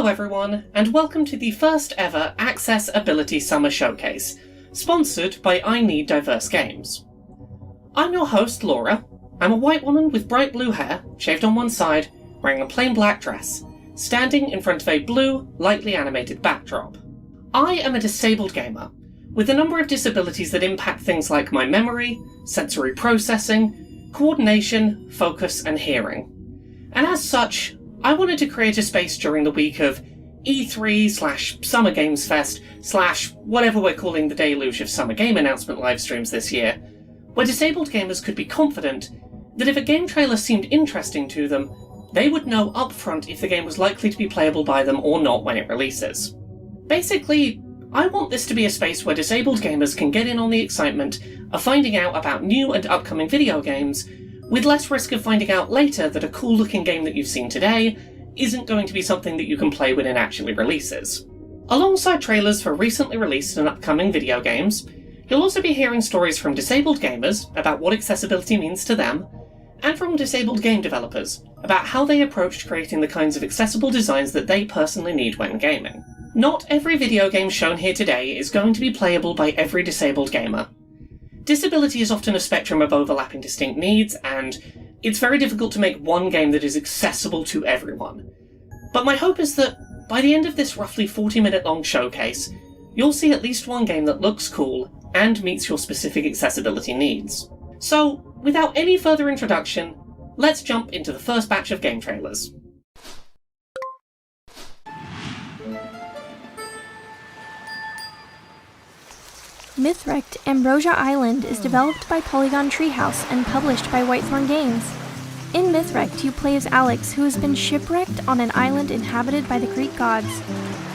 Hello everyone, and welcome to the first ever Accessibility Summer Showcase, sponsored by I Need Diverse Games. I'm your host, Laura. I'm a white woman with bright blue hair, shaved on one side, wearing a plain black dress, standing in front of a blue, lightly animated backdrop. I am a disabled gamer, with a number of disabilities that impact things like my memory, sensory processing, coordination, focus, and hearing. And as such, I wanted to create a space during the week of E3/Summer Games Fest / whatever we're calling the deluge of summer game announcement livestreams this year, where disabled gamers could be confident that if a game trailer seemed interesting to them, they would know upfront if the game was likely to be playable by them or not when it releases. Basically, I want this to be a space where disabled gamers can get in on the excitement of finding out about new and upcoming video games, with less risk of finding out later that a cool-looking game that you've seen today isn't going to be something that you can play when it actually releases. Alongside trailers for recently released and upcoming video games, you'll also be hearing stories from disabled gamers about what accessibility means to them, and from disabled game developers about how they approached creating the kinds of accessible designs that they personally need when gaming. Not every video game shown here today is going to be playable by every disabled gamer. Disability is often a spectrum of overlapping distinct needs, and it's very difficult to make one game that is accessible to everyone. But my hope is that, by the end of this roughly 40-minute long showcase, you'll see at least one game that looks cool and meets your specific accessibility needs. So, without any further introduction, let's jump into the first batch of game trailers. Mythwrecked Ambrosia Island is developed by Polygon Treehouse and published by Whitethorn Games. In Mythwrecked, you play as Alex, who has been shipwrecked on an island inhabited by the Greek gods.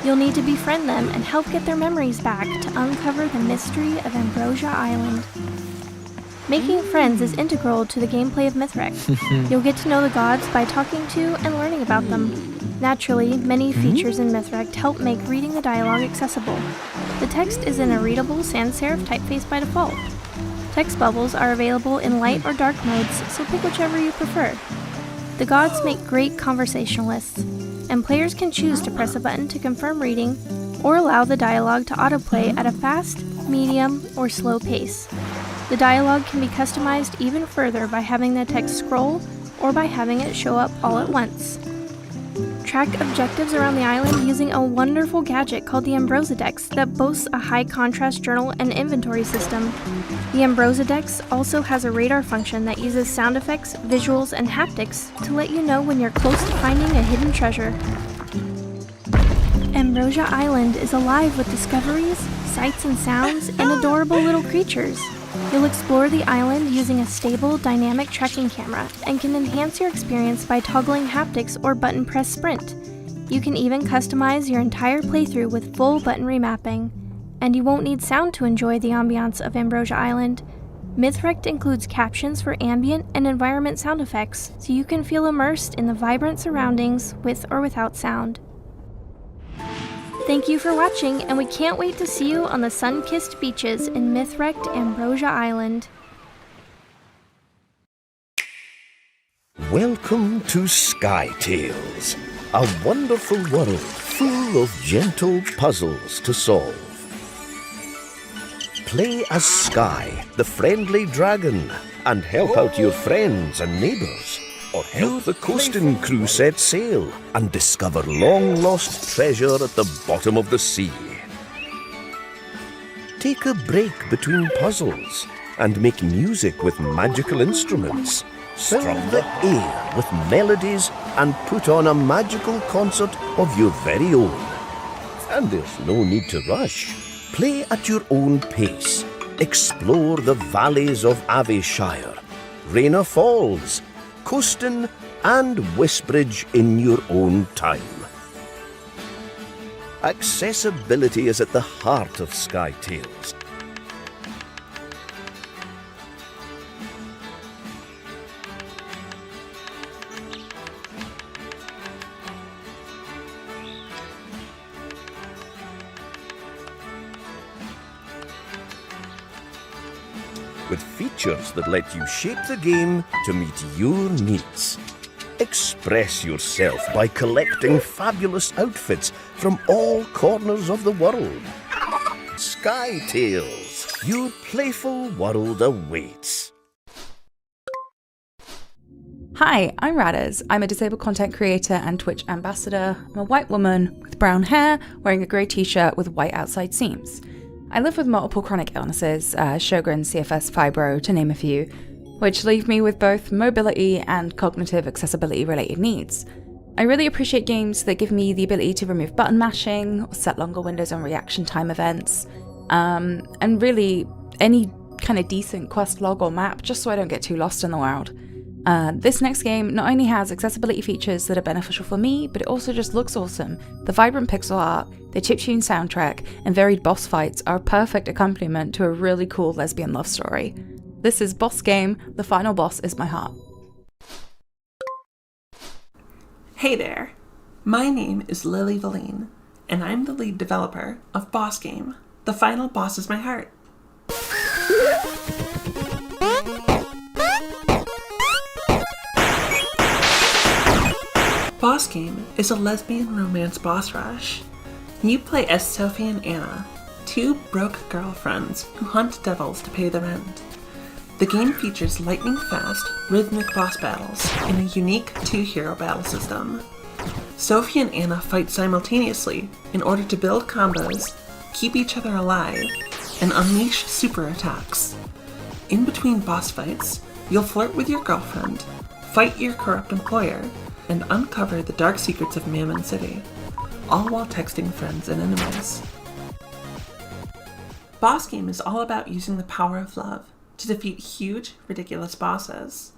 You'll need to befriend them and help get their memories back to uncover the mystery of Ambrosia Island. Making friends is integral to the gameplay of Mythwrecked. You'll get to know the gods by talking to and learning about them. Naturally, many features in Mythwrecked help make reading the dialogue accessible. The text is in a readable sans serif typeface by default. Text bubbles are available in light or dark modes, so pick whichever you prefer. The gods make great conversationalists, and players can choose to press a button to confirm reading, or allow the dialogue to autoplay at a fast, medium, or slow pace. The dialogue can be customized even further by having the text scroll, or by having it show up all at once. Track objectives around the island using a wonderful gadget called the Ambrosidex that boasts a high-contrast journal and inventory system. The Ambrosidex also has a radar function that uses sound effects, visuals, and haptics to let you know when you're close to finding a hidden treasure. Ambrosia Island is alive with discoveries, sights and sounds, and adorable little creatures. You'll explore the island using a stable, dynamic tracking camera, and can enhance your experience by toggling haptics or button press sprint. You can even customize your entire playthrough with full button remapping. And you won't need sound to enjoy the ambiance of Ambrosia Island. Mythwrecked includes captions for ambient and environment sound effects, so you can feel immersed in the vibrant surroundings with or without sound. Thank you for watching, and we can't wait to see you on the sun-kissed beaches in Mythwrecked Ambrosia Island. Welcome to Sky Tales, a wonderful world full of gentle puzzles to solve. Play as Sky, the friendly dragon, and help out your friends and neighbours. Or help the coasting crew set sail and discover long-lost treasure at the bottom of the sea. Take a break between puzzles and make music with magical instruments. Strum the air with melodies and put on a magical concert of your very own. And there's no need to rush. Play at your own pace. Explore the valleys of Aveshire, Raina Falls, Coaston and Wisbridge in your own time. Accessibility is at the heart of Sky Tales. With features that let you shape the game to meet your needs. Express yourself by collecting fabulous outfits from all corners of the world. Sky Tales, your playful world awaits. Hi, I'm Radaz. I'm a disabled content creator and Twitch ambassador. I'm a white woman with brown hair, wearing a grey t-shirt with white outside seams. I live with multiple chronic illnesses, Sjogren's, CFS, fibro, to name a few, which leave me with both mobility and cognitive accessibility related needs. I really appreciate games that give me the ability to remove button mashing, or set longer windows on reaction time events, and really any kind of decent quest log or map, just so I don't get too lost in the world. This next game not only has accessibility features that are beneficial for me, but it also just looks awesome. The vibrant pixel art, the chiptune soundtrack, and varied boss fights are a perfect accompaniment to a really cool lesbian love story. This is Boss Game, the final boss is my heart. Hey there, my name is Lily Valine, and I'm the lead developer of Boss Game, the final boss is my heart. Boss Game is a lesbian romance boss rush. You play as Sophie and Anna, two broke girlfriends who hunt devils to pay the rent. The game features lightning-fast, rhythmic boss battles in a unique two-hero battle system. Sophie and Anna fight simultaneously in order to build combos, keep each other alive, and unleash super attacks. In between boss fights, you'll flirt with your girlfriend, fight your corrupt employer, and uncover the dark secrets of Mammon City, all while texting friends and enemies. Boss Game is all about using the power of love to defeat huge, ridiculous bosses.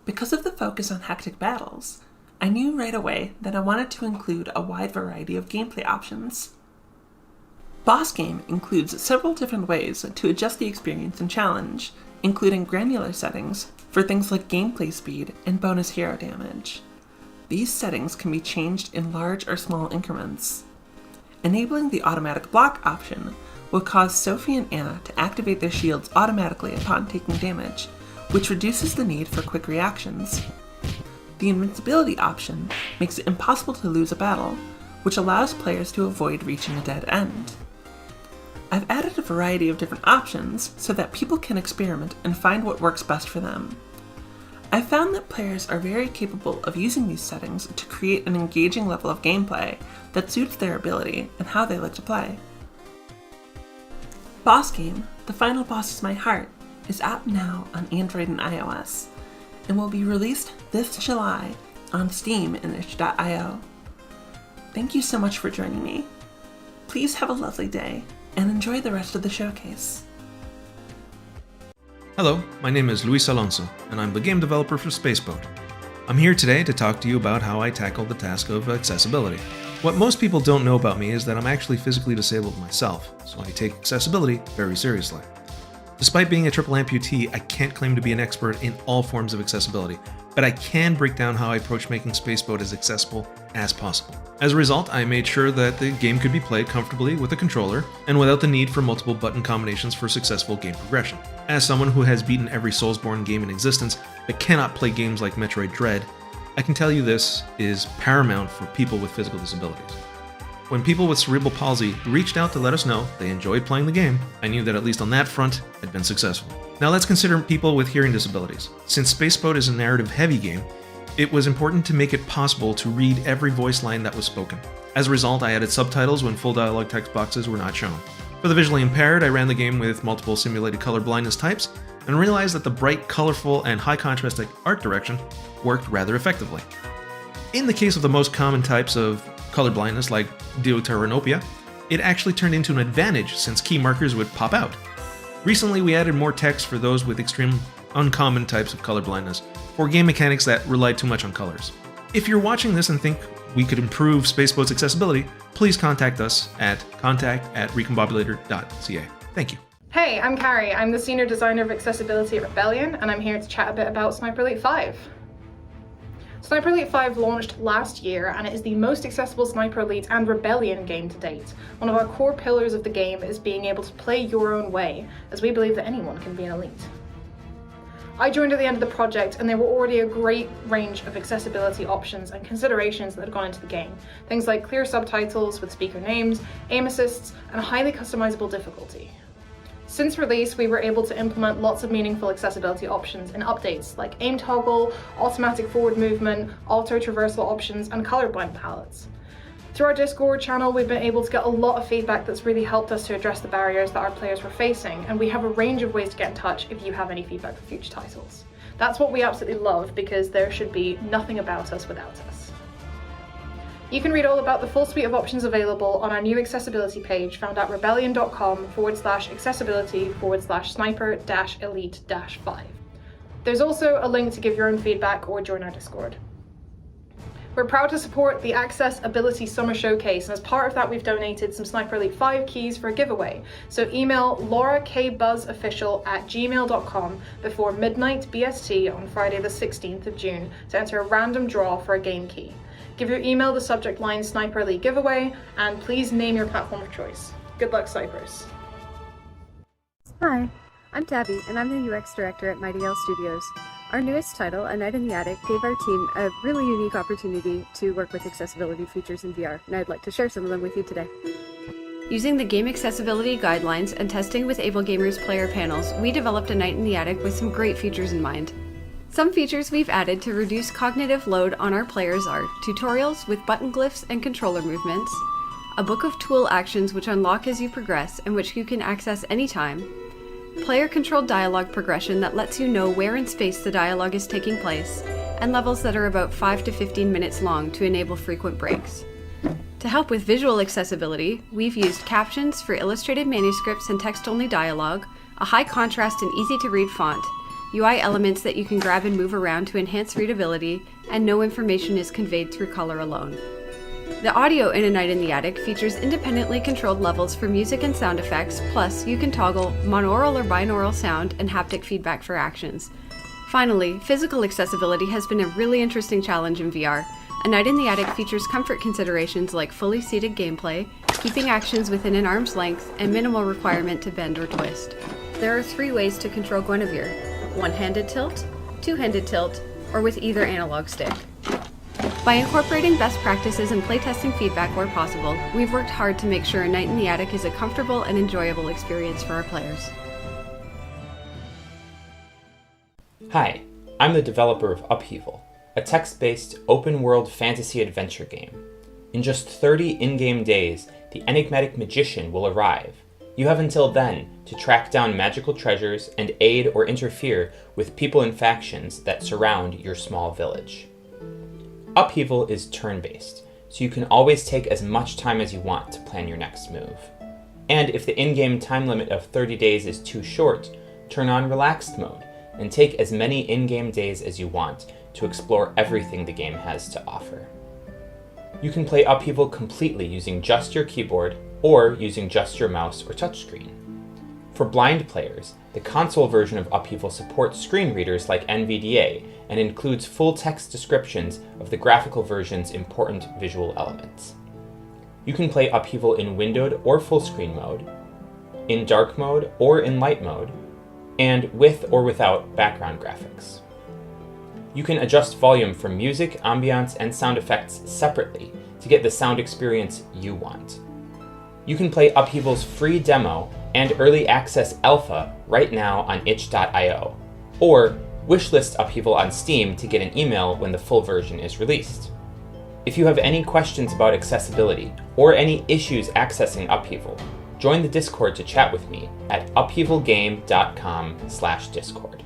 Because of the focus on hectic battles, I knew right away that I wanted to include a wide variety of gameplay options. Boss Game includes several different ways to adjust the experience and challenge, including granular settings for things like gameplay speed and bonus hero damage. These settings can be changed in large or small increments. Enabling the automatic block option will cause Sophie and Anna to activate their shields automatically upon taking damage, which reduces the need for quick reactions. The invincibility option makes it impossible to lose a battle, which allows players to avoid reaching a dead end. I've added a variety of different options so that people can experiment and find what works best for them. I found that players are very capable of using these settings to create an engaging level of gameplay that suits their ability and how they like to play. Boss Game, the final boss is my heart, is out now on Android and iOS, and will be released this July on Steam and itch.io. Thank you so much for joining me. Please have a lovely day, and enjoy the rest of the showcase. Hello, my name is Luis Alonso, and I'm the game developer for Spaceboat. I'm here today to talk to you about how I tackle the task of accessibility. What most people don't know about me is that I'm actually physically disabled myself, so I take accessibility very seriously. Despite being a triple amputee, I can't claim to be an expert in all forms of accessibility, but I can break down how I approach making Spaceboat as accessible as possible. As a result, I made sure that the game could be played comfortably with a controller and without the need for multiple button combinations for successful game progression. As someone who has beaten every Soulsborne game in existence but cannot play games like Metroid Dread, I can tell you this is paramount for people with physical disabilities. When people with cerebral palsy reached out to let us know they enjoyed playing the game, I knew that at least on that front, I'd been successful. Now let's consider people with hearing disabilities. Since Spaceboat is a narrative-heavy game, it was important to make it possible to read every voice line that was spoken. As a result, I added subtitles when full dialogue text boxes were not shown. For the visually impaired, I ran the game with multiple simulated color blindness types and realized that the bright, colorful, and high contrast art direction worked rather effectively. In the case of the most common types of color blindness like deuteranopia, it actually turned into an advantage since key markers would pop out. Recently, we added more text for those with extreme uncommon types of color blindness, or game mechanics that rely too much on colors. If you're watching this and think we could improve Spaceboat's accessibility, please contact us at contact@recombobulator.ca. Thank you. Hey, I'm Carrie. I'm the Senior Designer of Accessibility at Rebellion, and I'm here to chat a bit about Sniper Elite 5. Sniper Elite 5 launched last year, and it is the most accessible Sniper Elite and Rebellion game to date. One of our core pillars of the game is being able to play your own way, as we believe that anyone can be an elite. I joined at the end of the project and there were already a great range of accessibility options and considerations that had gone into the game. Things like clear subtitles with speaker names, aim assists, and a highly customizable difficulty. Since release, we were able to implement lots of meaningful accessibility options in updates like aim toggle, automatic forward movement, auto traversal options, and colorblind palettes. Through our Discord channel, we've been able to get a lot of feedback that's really helped us to address the barriers that our players were facing, and we have a range of ways to get in touch if you have any feedback for future titles. That's what we absolutely love, because there should be nothing about us without us. You can read all about the full suite of options available on our new accessibility page found at rebellion.com/accessibility/sniper-elite-5. There's also a link to give your own feedback or join our Discord. We're proud to support the Accessibility Summer Showcase, and as part of that we've donated some Sniper Elite 5 keys for a giveaway. So email laurakbuzzofficial@gmail.com before midnight BST on Friday the 16th of June to enter a random draw for a game key. Give your email the subject line Sniper Elite Giveaway, and please name your platform of choice. Good luck, Snipers. Hi, I'm Tabby, and I'm the UX Director at Mighty Owl Studios. Our newest title, A Night in the Attic, gave our team a really unique opportunity to work with accessibility features in VR, and I'd like to share some of them with you today. Using the game accessibility guidelines and testing with Able Gamers player panels, we developed A Night in the Attic with some great features in mind. Some features we've added to reduce cognitive load on our players are tutorials with button glyphs and controller movements, a book of tool actions which unlock as you progress and which you can access anytime, player-controlled dialogue progression that lets you know where in space the dialogue is taking place, and levels that are about 5 to 15 minutes long to enable frequent breaks. To help with visual accessibility, we've used captions for illustrated manuscripts and text-only dialogue, a high-contrast and easy-to-read font, UI elements that you can grab and move around to enhance readability, and no information is conveyed through color alone. The audio in A Night in the Attic features independently controlled levels for music and sound effects, plus you can toggle monaural or binaural sound and haptic feedback for actions. Finally, physical accessibility has been a really interesting challenge in VR. A Night in the Attic features comfort considerations like fully seated gameplay, keeping actions within an arm's length, and minimal requirement to bend or twist. There are 3 ways to control Guinevere: one-handed tilt, two-handed tilt, or with either analog stick. By incorporating best practices and playtesting feedback where possible, we've worked hard to make sure A Night in the Attic is a comfortable and enjoyable experience for our players. Hi, I'm the developer of Upheaval, a text-based, open-world fantasy adventure game. In just 30 in-game days, the enigmatic magician will arrive. You have until then to track down magical treasures and aid or interfere with people and factions that surround your small village. Upheaval is turn-based, so you can always take as much time as you want to plan your next move. And if the in-game time limit of 30 days is too short, turn on relaxed mode and take as many in-game days as you want to explore everything the game has to offer. You can play Upheaval completely using just your keyboard or using just your mouse or touchscreen. For blind players, the console version of Upheaval supports screen readers like NVDA and includes full text descriptions of the graphical version's important visual elements. You can play Upheaval in windowed or full screen mode, in dark mode or in light mode, and with or without background graphics. You can adjust volume for music, ambiance, and sound effects separately to get the sound experience you want. You can play Upheaval's free demo and early access alpha right now on itch.io, or wishlist Upheaval on Steam to get an email when the full version is released. If you have any questions about accessibility or any issues accessing Upheaval, join the Discord to chat with me at upheavalgame.com/discord.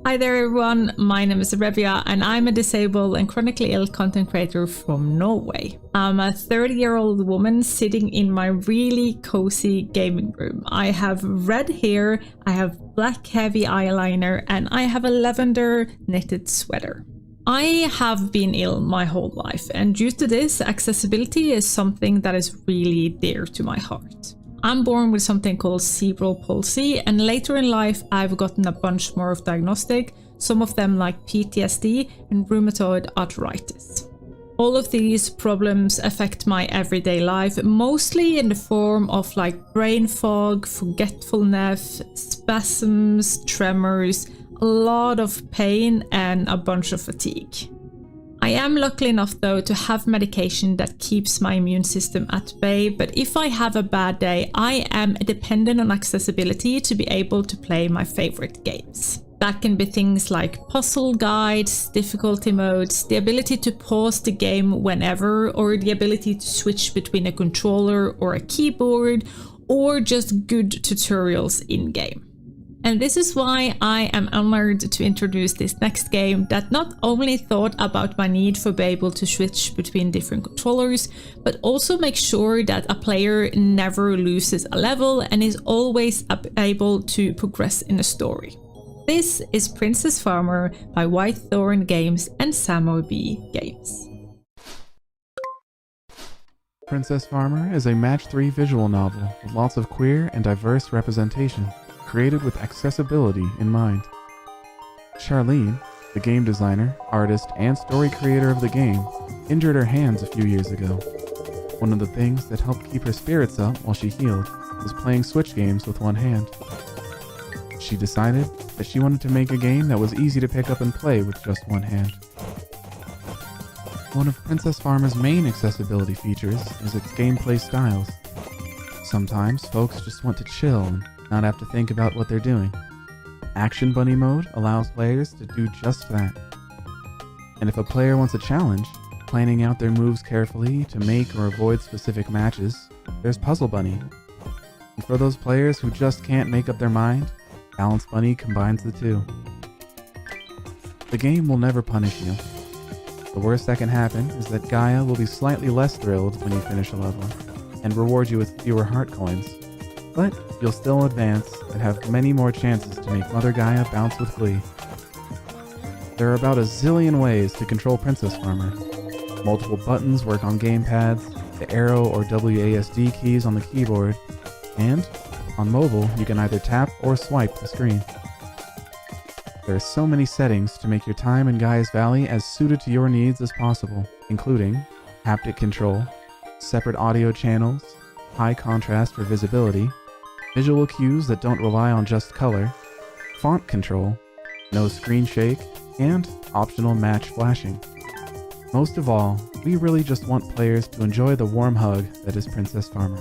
Hi there everyone, my name is Rebia and I'm a disabled and chronically ill content creator from Norway. I'm a 30-year-old woman sitting in my really cozy gaming room. I have red hair, I have black heavy eyeliner, and I have a lavender knitted sweater. I have been ill my whole life, and due to this, accessibility is something that is really dear to my heart. I'm born with something called cerebral palsy, and later in life I've gotten a bunch more of diagnostic, some of them like PTSD and rheumatoid arthritis. All of these problems affect my everyday life, mostly in the form of like brain fog, forgetfulness, spasms, tremors, a lot of pain, and a bunch of fatigue. I am lucky enough though to have medication that keeps my immune system at bay, but if I have a bad day, I am dependent on accessibility to be able to play my favorite games. That can be things like puzzle guides, difficulty modes, the ability to pause the game whenever, or the ability to switch between a controller or a keyboard, or just good tutorials in-game. And this is why I am honored to introduce this next game that not only thought about my need for being able to switch between different controllers, but also make sure that a player never loses a level and is always able to progress in the story. This is Princess Farmer by Whitethorn Games and Samurai B Games. Princess Farmer is a match-3 visual novel with lots of queer and diverse representation, created with accessibility in mind. Charlene, the game designer, artist, and story creator of the game, injured her hands a few years ago. One of the things that helped keep her spirits up while she healed was playing Switch games with one hand. She decided that she wanted to make a game that was easy to pick up and play with just one hand. One of Princess Farmer's main accessibility features is its gameplay styles. Sometimes folks just want to chill and not have to think about what they're doing. Action Bunny mode allows players to do just that. And if a player wants a challenge, planning out their moves carefully to make or avoid specific matches, there's Puzzle Bunny. And for those players who just can't make up their mind, Balance Bunny combines the two. The game will never punish you. The worst that can happen is that Gaia will be slightly less thrilled when you finish a level, and reward you with fewer heart coins. But you'll still advance and have many more chances to make Mother Gaia bounce with glee. There are about a zillion ways to control Princess Farmer. Multiple buttons work on gamepads, the arrow or WASD keys on the keyboard, and on mobile you can either tap or swipe the screen. There are so many settings to make your time in Gaia's Valley as suited to your needs as possible, including haptic control, separate audio channels, high contrast for visibility, visual cues that don't rely on just color, font control, no screen shake, and optional match flashing. Most of all, we really just want players to enjoy the warm hug that is Princess Farmer.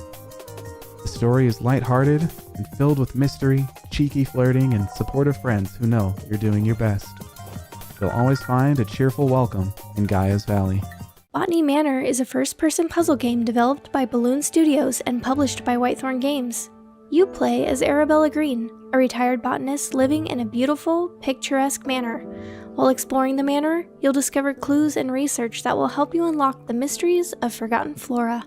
The story is lighthearted and filled with mystery, cheeky flirting, and supportive friends who know you're doing your best. You'll always find a cheerful welcome in Gaia's Valley. Botany Manor is a first-person puzzle game developed by Balloon Studios and published by Whitethorn Games. You play as Arabella Green, a retired botanist living in a beautiful, picturesque manor. While exploring the manor, you'll discover clues and research that will help you unlock the mysteries of forgotten flora.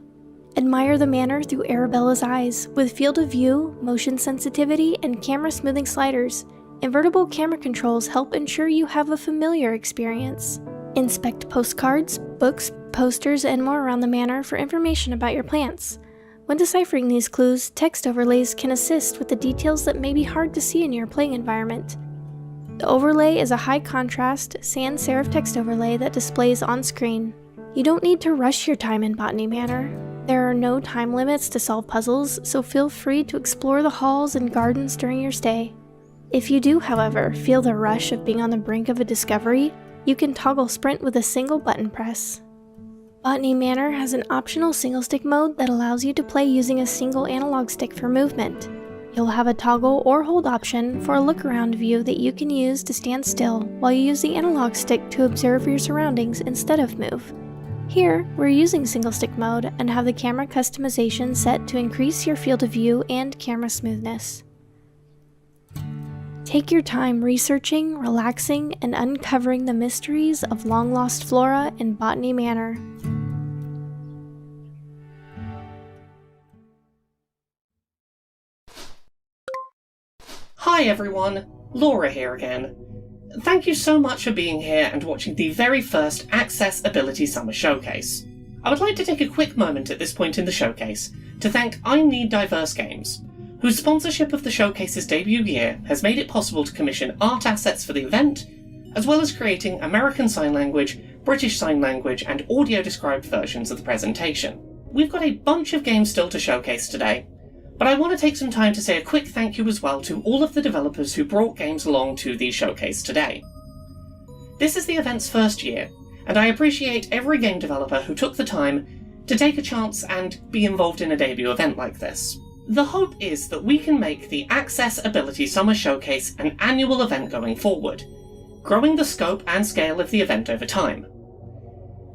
Admire the manor through Arabella's eyes, with field of view, motion sensitivity, and camera smoothing sliders. Invertible camera controls help ensure you have a familiar experience. Inspect postcards, books, posters, and more around the manor for information about your plants. When deciphering these clues, text overlays can assist with the details that may be hard to see in your playing environment. The overlay is a high-contrast, sans serif text overlay that displays on screen. You don't need to rush your time in Botany Manor. There are no time limits to solve puzzles, so feel free to explore the halls and gardens during your stay. If you do, however, feel the rush of being on the brink of a discovery, you can toggle sprint with a single button press. Botany Manor has an optional single-stick mode that allows you to play using a single analog stick for movement. You'll have a toggle or hold option for a look-around view that you can use to stand still while you use the analog stick to observe your surroundings instead of move. Here, we're using single-stick mode and have the camera customization set to increase your field of view and camera smoothness. Take your time researching, relaxing, and uncovering the mysteries of long-lost flora in Botany Manor. Hi everyone, Laura here again. Thank you so much for being here and watching the very first Accessibility Summer Showcase. I would like to take a quick moment at this point in the showcase to thank I Need Diverse Games, whose sponsorship of the showcase's debut year has made it possible to commission art assets for the event, as well as creating American Sign Language, British Sign Language, and audio-described versions of the presentation. We've got a bunch of games still to showcase today, but I want to take some time to say a quick thank you as well to all of the developers who brought games along to the showcase today. This is the event's first year, and I appreciate every game developer who took the time to take a chance and be involved in a debut event like this. The hope is that we can make the Accessibility Summer Showcase an annual event going forward, growing the scope and scale of the event over time.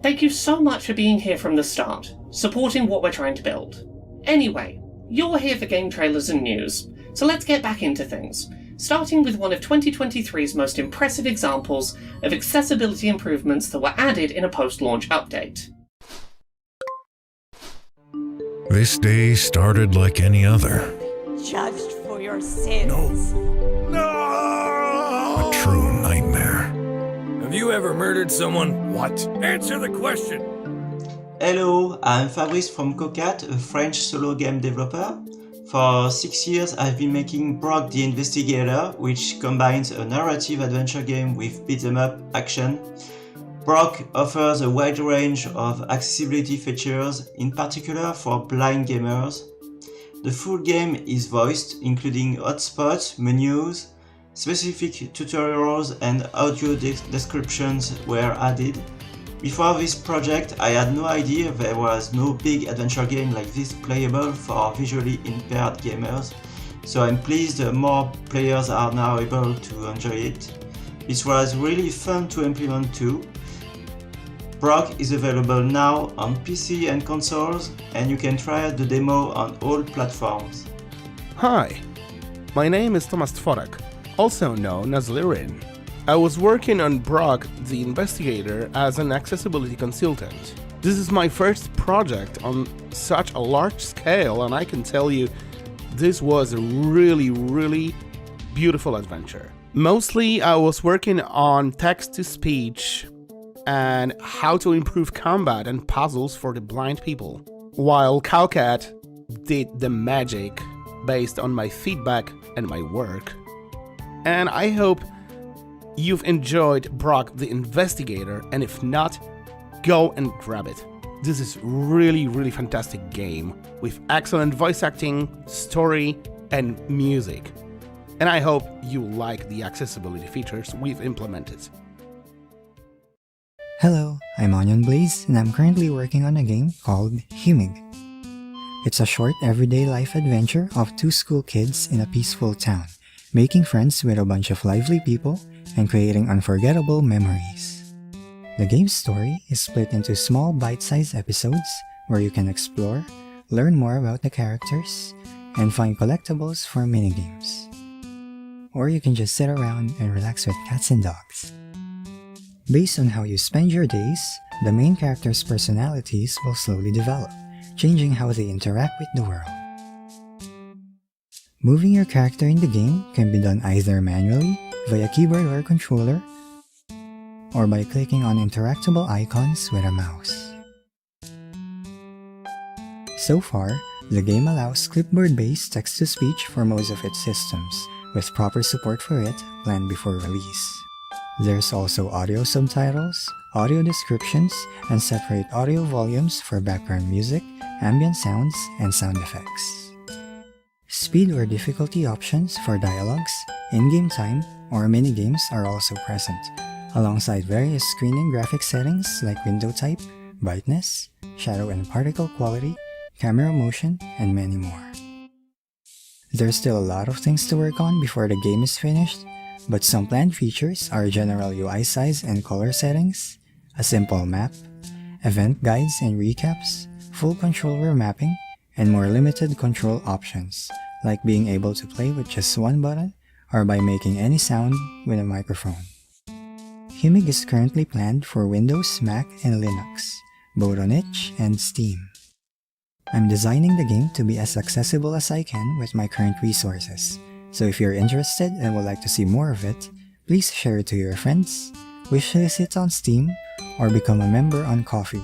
Thank you so much for being here from the start, supporting what we're trying to build. Anyway, you're here for game trailers and news, so let's get back into things, starting with one of 2023's most impressive examples of accessibility improvements that were added in a post-launch update. This day started like any other. Judged for your sins. A true nightmare. Have you ever murdered someone? What? Answer the question! Hello, I'm Fabrice from Cocat, a French solo game developer. For 6 years I've been making Brock the Investigator, which combines a narrative adventure game with beat-em-up action. Brock offers a wide range of accessibility features, in particular for blind gamers. The full game is voiced, including hotspots, menus, specific tutorials and audio descriptions were added. Before this project, I had no idea there was no big adventure game like this playable for visually impaired gamers, so I'm pleased more players are now able to enjoy it. This was really fun to implement too. Brock is available now on PC and consoles, and you can try the demo on all platforms. Hi, my name is Thomas Tworek, also known as Lirin. I was working on Brock the Investigator as an accessibility consultant. This is my first project on such a large scale, and I can tell you this was a really beautiful adventure. Mostly I was working on text-to-speech and how to improve combat and puzzles for the blind people, while Cowcat did the magic based on my feedback and my work. And I hope you've enjoyed Brock the Investigator, and if not, go and grab it. This is really fantastic game with excellent voice acting, story, and music. And I hope you like the accessibility features we've implemented. Hello, I'm Onion Blaze, and I'm currently working on a game called Himig. It's a short everyday life adventure of two school kids in a peaceful town, making friends with a bunch of lively people and creating unforgettable memories. The game's story is split into small bite-sized episodes where you can explore, learn more about the characters, and find collectibles for minigames. Or you can just sit around and relax with cats and dogs. Based on how you spend your days, the main characters' personalities will slowly develop, changing how they interact with the world. Moving your character in the game can be done either manually, via keyboard or controller, or by clicking on interactable icons with a mouse. So far, the game allows clipboard-based text-to-speech for most of its systems, with proper support for it planned before release. There's also audio subtitles, audio descriptions, and separate audio volumes for background music, ambient sounds, and sound effects. Speed or difficulty options for dialogues, in-game time, or minigames are also present, alongside various screen and graphic settings like window type, brightness, shadow and particle quality, camera motion, and many more. There's still a lot of things to work on before the game is finished, but some planned features are general UI size and color settings, a simple map, event guides and recaps, full controller mapping, and more limited control options, like being able to play with just one button or by making any sound with a microphone. Himig is currently planned for Windows, Mac, and Linux, both on itch and Steam. I'm designing the game to be as accessible as I can with my current resources, so if you're interested and would like to see more of it, please share it to your friends, wishlist it on Steam, or become a member on Ko-fi,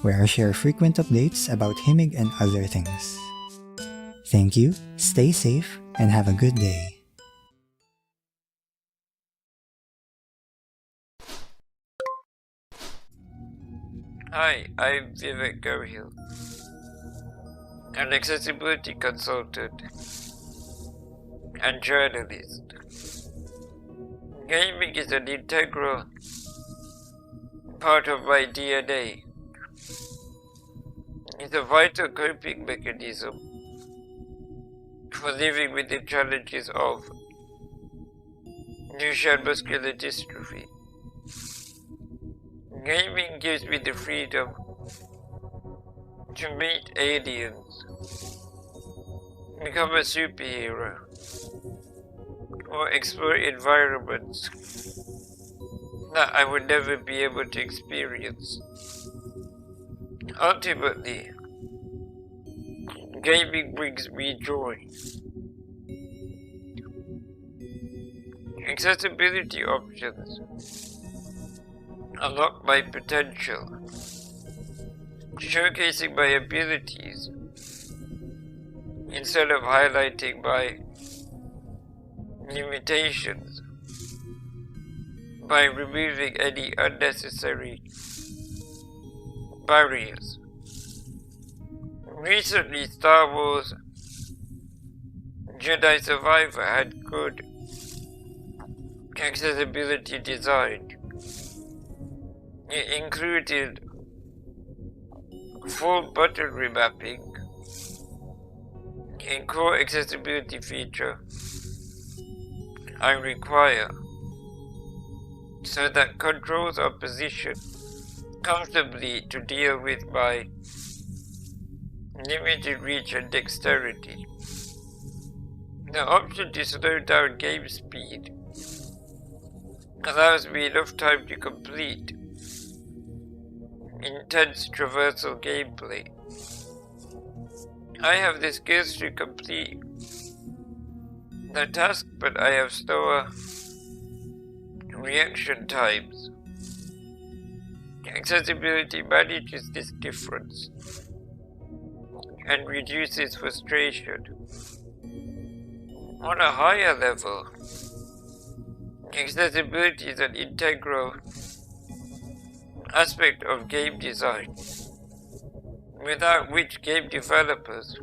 where I share frequent updates about Himig and other things. Thank you, stay safe, and have a good day. Hi, I'm Vivek Gohill, an accessibility consultant and journalist. Gaming is an integral part of my DNA. It's a vital coping mechanism for living with the challenges of Duchenne muscular dystrophy. Gaming gives me the freedom to meet aliens, become a superhero, or explore environments that I would never be able to experience. Ultimately, gaming brings me joy. Accessibility options unlock my potential, showcasing my abilities instead of highlighting my limitations by removing any unnecessary barriers. Recently, Star Wars Jedi Survivor had good accessibility design. It included full button remapping, a core accessibility feature I require so that controls are positioned comfortably to deal with my limited reach and dexterity. The option to slow down game speed allows me enough time to complete intense traversal gameplay. I have the skills to complete the task, but I have slower reaction times. Accessibility manages this difference and reduces frustration. On a higher level, accessibility is an integral aspect of game design, without which game developers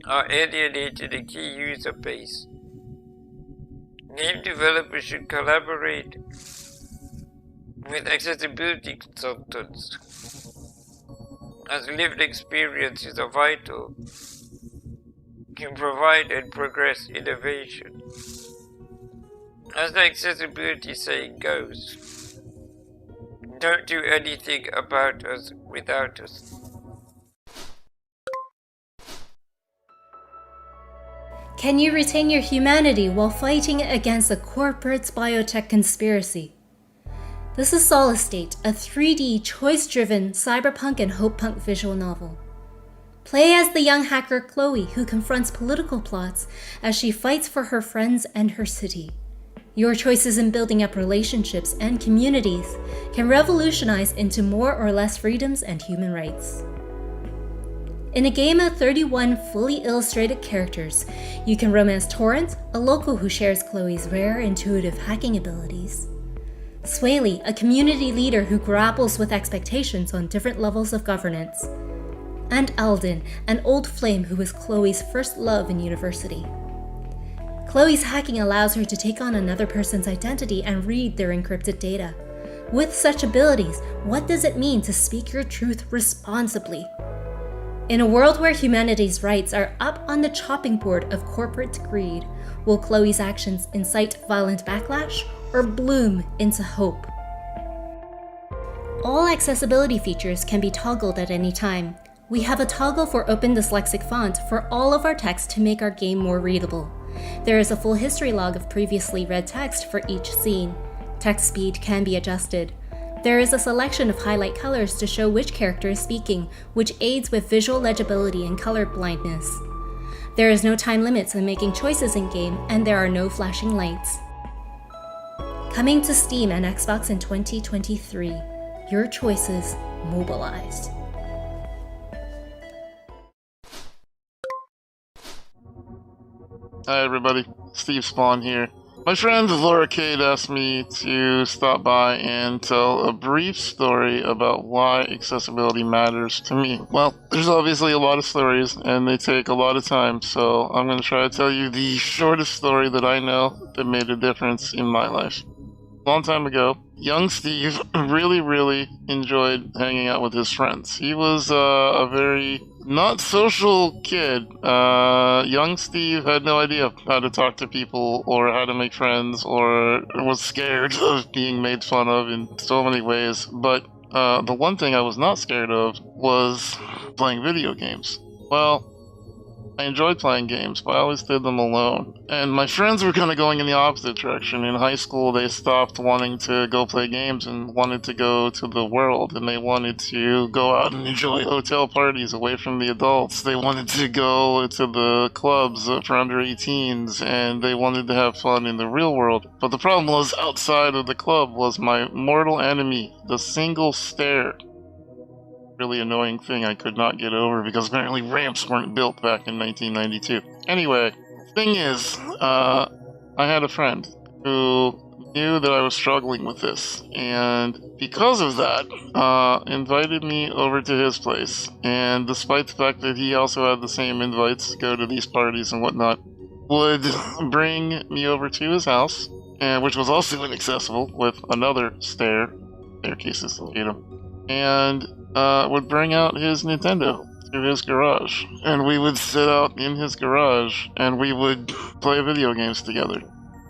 are alienated a key user base. Game developers should collaborate with accessibility consultants, as lived experiences are vital to provide and progress innovation. As the accessibility saying goes, don't do anything about us without us. Can you retain your humanity while fighting against the corporate's biotech conspiracy? This is Solid State, a 3D, choice-driven, cyberpunk and hope-punk visual novel. Play as the young hacker Chloe, who confronts political plots as she fights for her friends and her city. Your choices in building up relationships and communities can revolutionize into more or less freedoms and human rights. In a game of 31 fully illustrated characters, you can romance Torrance, a local who shares Chloe's rare intuitive hacking abilities. Swaley, a community leader who grapples with expectations on different levels of governance. And Alden, an old flame who was Chloe's first love in university. Chloe's hacking allows her to take on another person's identity and read their encrypted data. With such abilities, what does it mean to speak your truth responsibly? In a world where humanity's rights are up on the chopping board of corporate greed, will Chloe's actions incite violent backlash or bloom into hope? All accessibility features can be toggled at any time. We have a toggle for open dyslexic font for all of our text to make our game more readable. There is a full history log of previously read text for each scene. Text speed can be adjusted. There is a selection of highlight colors to show which character is speaking, which aids with visual legibility and color blindness. There is no time limits in making choices in-game, and there are no flashing lights. Coming to Steam and Xbox in 2023, your choices mobilized. Hi everybody, Steve Spawn here. My friend Laura Cade asked me to stop by and tell a brief story about why accessibility matters to me. Well, there's obviously a lot of stories and they take a lot of time, so I'm going to try to tell you the shortest story that I know that made a difference in my life. A long time ago, young Steve really enjoyed hanging out with his friends. He was a very not social kid. Young Steve had no idea how to talk to people or how to make friends, or was scared of being made fun of in so many ways. But the one thing I was not scared of was playing video games. Well, I enjoyed playing games, but I always did them alone. And my friends were kind of going in the opposite direction. In high school, they stopped wanting to go play games and wanted to go to the world. And they wanted to go out and enjoy hotel parties away from the adults. They wanted to go to the clubs for under 18s, and they wanted to have fun in the real world. But the problem was, outside of the club was my mortal enemy, the single stair. Really annoying thing I could not get over because apparently ramps weren't built back in 1992. Anyway, thing is, I had a friend who knew that I was struggling with this, and because of that, invited me over to his place. And despite the fact that he also had the same invites to go to these parties and whatnot, would bring me over to his house, which was also inaccessible with another staircases, and would bring out his Nintendo to his garage, and we would sit out in his garage and we would play video games together.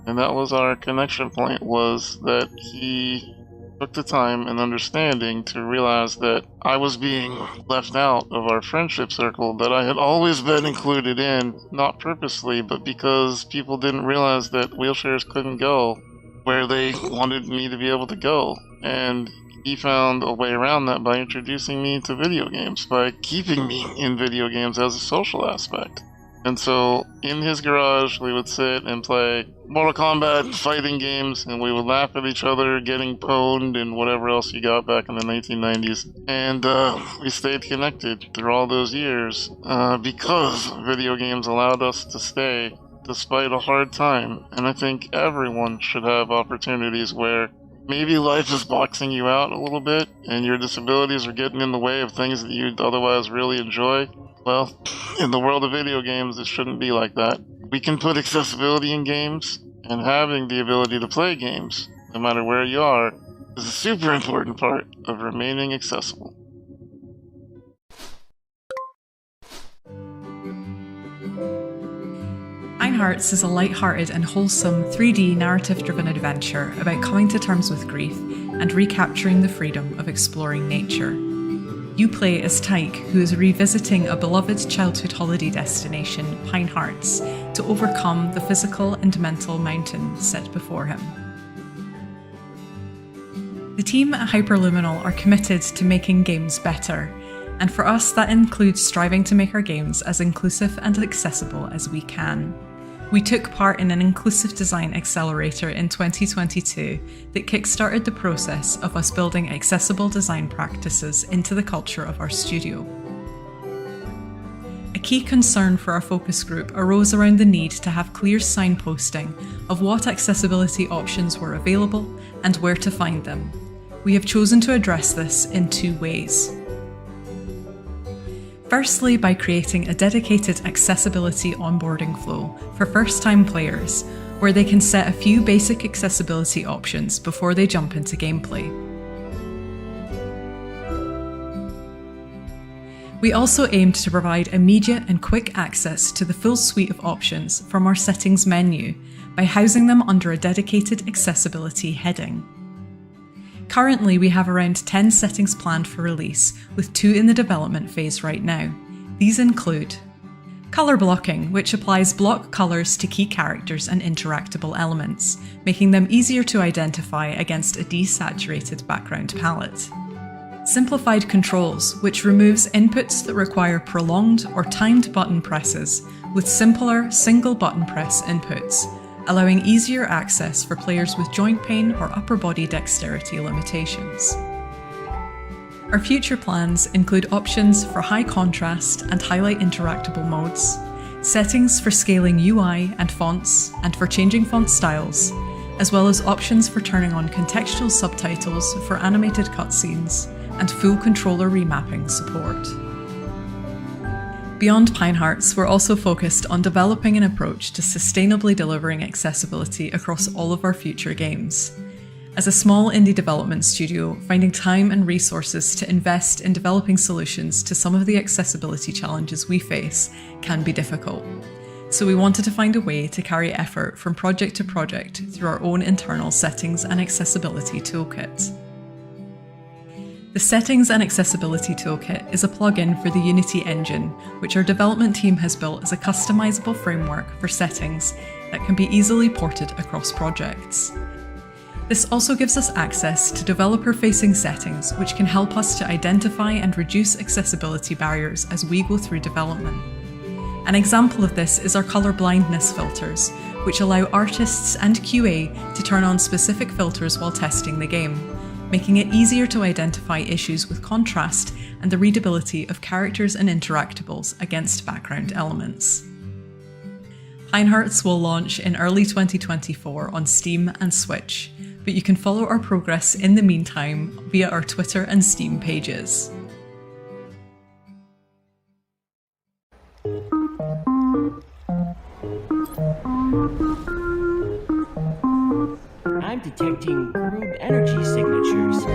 And that was our connection point, was that he took the time and understanding to realize that I was being left out of our friendship circle that I had always been included in, not purposely, but because people didn't realize that wheelchairs couldn't go where they wanted me to be able to go. And he found a way around that by introducing me to video games, by keeping me in video games as a social aspect. And so, in his garage, we would sit and play Mortal Kombat fighting games, and we would laugh at each other getting pwned and whatever else you got back in the 1990s. And we stayed connected through all those years because video games allowed us to stay despite a hard time. And I think everyone should have opportunities where maybe life is boxing you out a little bit and your disabilities are getting in the way of things that you'd otherwise really enjoy. Well, in the world of video games, it shouldn't be like that. We can put accessibility in games, and having the ability to play games, no matter where you are, is a super important part of remaining accessible. Hearts is a light-hearted and wholesome 3D narrative-driven adventure about coming to terms with grief and recapturing the freedom of exploring nature. You play as Tyke, who is revisiting a beloved childhood holiday destination, Pine Hearts, to overcome the physical and mental mountain set before him. The team at Hyperluminal are committed to making games better, and for us that includes striving to make our games as inclusive and accessible as we can. We took part in an inclusive design accelerator in 2022 that kickstarted the process of us building accessible design practices into the culture of our studio. A key concern for our focus group arose around the need to have clear signposting of what accessibility options were available and where to find them. We have chosen to address this in two ways. Firstly, by creating a dedicated accessibility onboarding flow for first-time players, where they can set a few basic accessibility options before they jump into gameplay. We also aimed to provide immediate and quick access to the full suite of options from our settings menu by housing them under a dedicated accessibility heading. Currently, we have around 10 settings planned for release, with 2 in the development phase right now. These include color blocking, which applies block colors to key characters and interactable elements, making them easier to identify against a desaturated background palette. Simplified controls, which removes inputs that require prolonged or timed button presses with simpler single button press inputs, allowing easier access for players with joint pain or upper body dexterity limitations. Our future plans include options for high contrast and highlight interactable modes, settings for scaling UI and fonts and for changing font styles, as well as options for turning on contextual subtitles for animated cutscenes and full controller remapping support. Beyond Pine Hearts, we're also focused on developing an approach to sustainably delivering accessibility across all of our future games. As a small indie development studio, finding time and resources to invest in developing solutions to some of the accessibility challenges we face can be difficult. So we wanted to find a way to carry effort from project to project through our own internal settings and accessibility toolkit. The Settings and Accessibility Toolkit is a plugin for the Unity engine, which our development team has built as a customizable framework for settings that can be easily ported across projects. This also gives us access to developer-facing settings, which can help us to identify and reduce accessibility barriers as we go through development. An example of this is our color blindness filters, which allow artists and QA to turn on specific filters while testing the game, making it easier to identify issues with contrast and the readability of characters and interactables against background elements. Pine Hearts will launch in early 2024 on Steam and Switch, but you can follow our progress in the meantime via our Twitter and Steam pages. I'm detecting group energy signatures.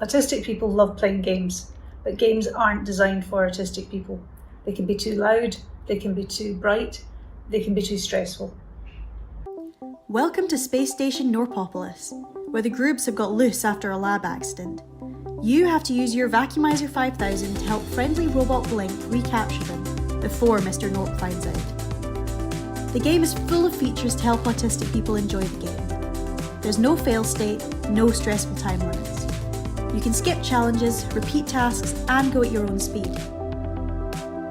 Autistic people love playing games, but games aren't designed for autistic people. They can be too loud, they can be too bright, they can be too stressful. Welcome to Space Station Norpopolis, where the groups have got loose after a lab accident. You have to use your Vacuumizer 5000 to help friendly robot Blink recapture them before Mr. Norp finds out. The game is full of features to help autistic people enjoy the game. There's no fail state, no stressful time limits. You can skip challenges, repeat tasks, and go at your own speed.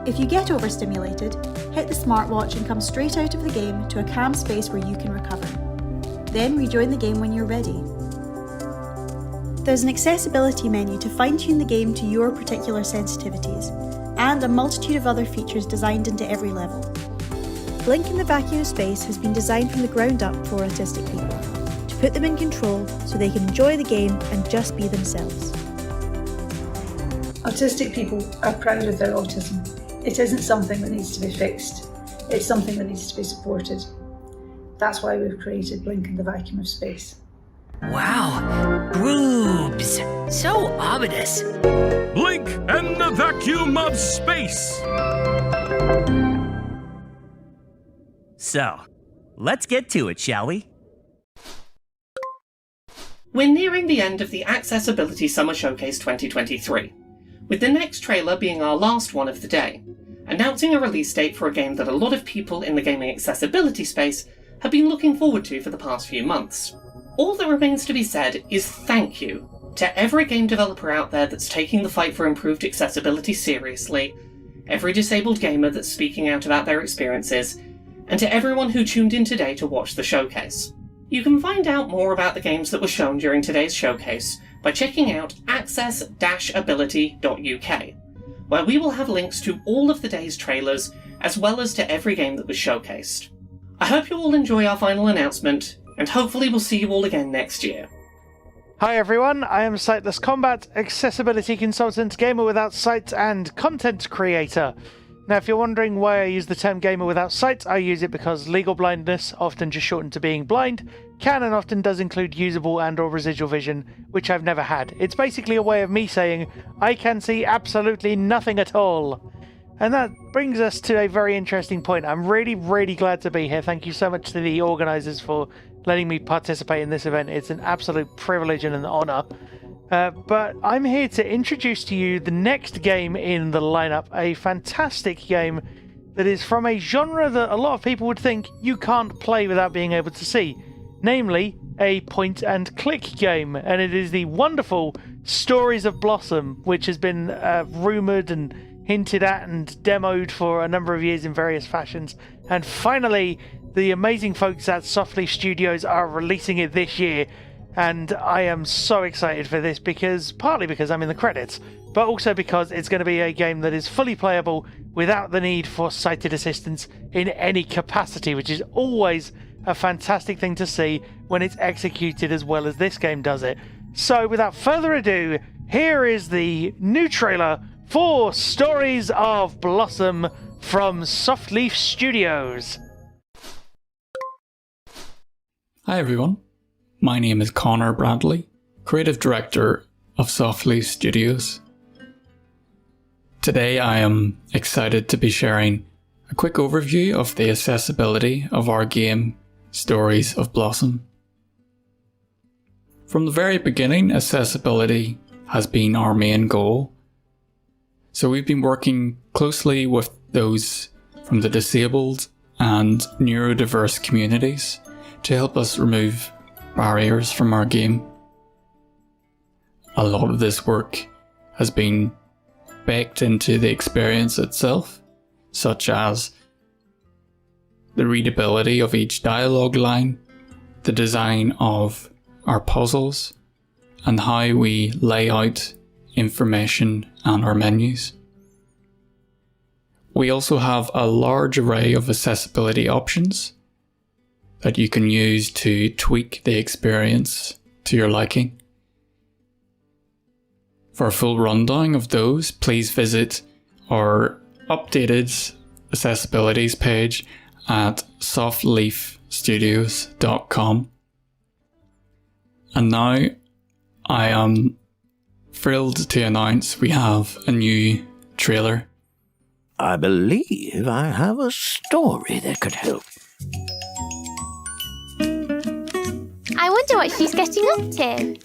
If you get overstimulated, hit the smartwatch and come straight out of the game to a calm space where you can recover. Then rejoin the game when you're ready. There's an accessibility menu to fine-tune the game to your particular sensitivities, and a multitude of other features designed into every level. Blink in the Vacuum Space has been designed from the ground up for autistic people, to put them in control so they can enjoy the game and just be themselves. Autistic people are proud of their autism. It isn't something that needs to be fixed. It's something that needs to be supported. That's why we've created Blink in the Vacuum of Space. Wow, grooves, so ominous. Blink and the Vacuum of Space. So, let's get to it, shall we? We're nearing the end of the Accessibility Summer Showcase 2023, with the next trailer being our last one of the day, announcing a release date for a game that a lot of people in the gaming accessibility space have been looking forward to for the past few months. All that remains to be said is thank you to every game developer out there that's taking the fight for improved accessibility seriously, every disabled gamer that's speaking out about their experiences, and to everyone who tuned in today to watch the showcase. You can find out more about the games that were shown during today's showcase by checking out access-ability.uk, where we will have links to all of the day's trailers, as well as to every game that was showcased. I hope you all enjoy our final announcement, and hopefully we'll see you all again next year. Hi everyone, I am Sightless Combat, accessibility consultant, gamer without sight, and content creator. Now, if you're wondering why I use the term gamer without sight, I use it because legal blindness, often just shortened to being blind, can and often does include usable and or residual vision, which I've never had. It's basically a way of me saying, I can see absolutely nothing at all. And that brings us to a very interesting point. I'm really glad to be here. Thank you so much to the organisers for letting me participate in this event. It's an absolute privilege and an honour. But I'm here to introduce to you the next game in the lineup, a fantastic game that is from a genre that a lot of people would think you can't play without being able to see, namely a point-and-click game, and it is the wonderful Stories of Blossom, which has been rumoured and hinted at and demoed for a number of years in various fashions. And finally, the amazing folks at Softleaf Studios are releasing it this year. And I am so excited for this, partly because I'm in the credits, but also because it's going to be a game that is fully playable without the need for sighted assistance in any capacity, which is always a fantastic thing to see when it's executed as well as this game does it. So without further ado, here is the new trailer for Stories of Blossom from Softleaf Studios. Hi everyone, my name is Connor Bradley, Creative Director of Softleaf Studios. Today I am excited to be sharing a quick overview of the accessibility of our game Stories of Blossom. From the very beginning, accessibility has been our main goal. So we've been working closely with those from the disabled and neurodiverse communities to help us remove barriers from our game. A lot of this work has been baked into the experience itself, such as the readability of each dialogue line, the design of our puzzles, and how we lay out information and our menus. We also have a large array of accessibility options that you can use to tweak the experience to your liking. For a full rundown of those, please visit our updated accessibilities page at softleafstudios.com. And now I am thrilled to announce we have a new trailer. I believe I have a story that could help. I wonder what she's getting up to.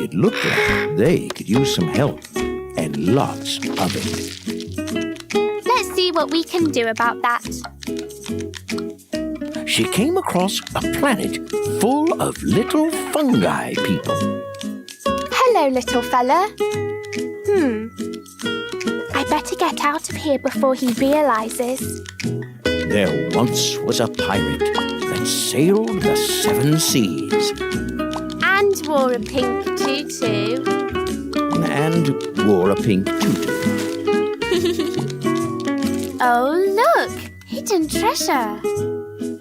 It looked like they could use some help, and lots of it. Let's see what we can do about that. She came across a planet full of little fungi people. Hello, little fella. I better get out of here before he realises. There once was a pirate that sailed the 7 seas. And wore a pink tutu. And wore a pink tutu. Oh, look! Hidden treasure.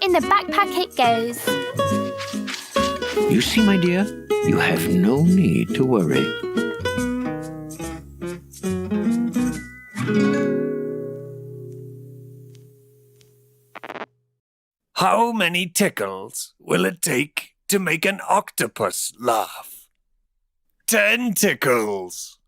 In the backpack it goes. You see, my dear, you have no need to worry. How many tickles will it take to make an octopus laugh? 10 tickles.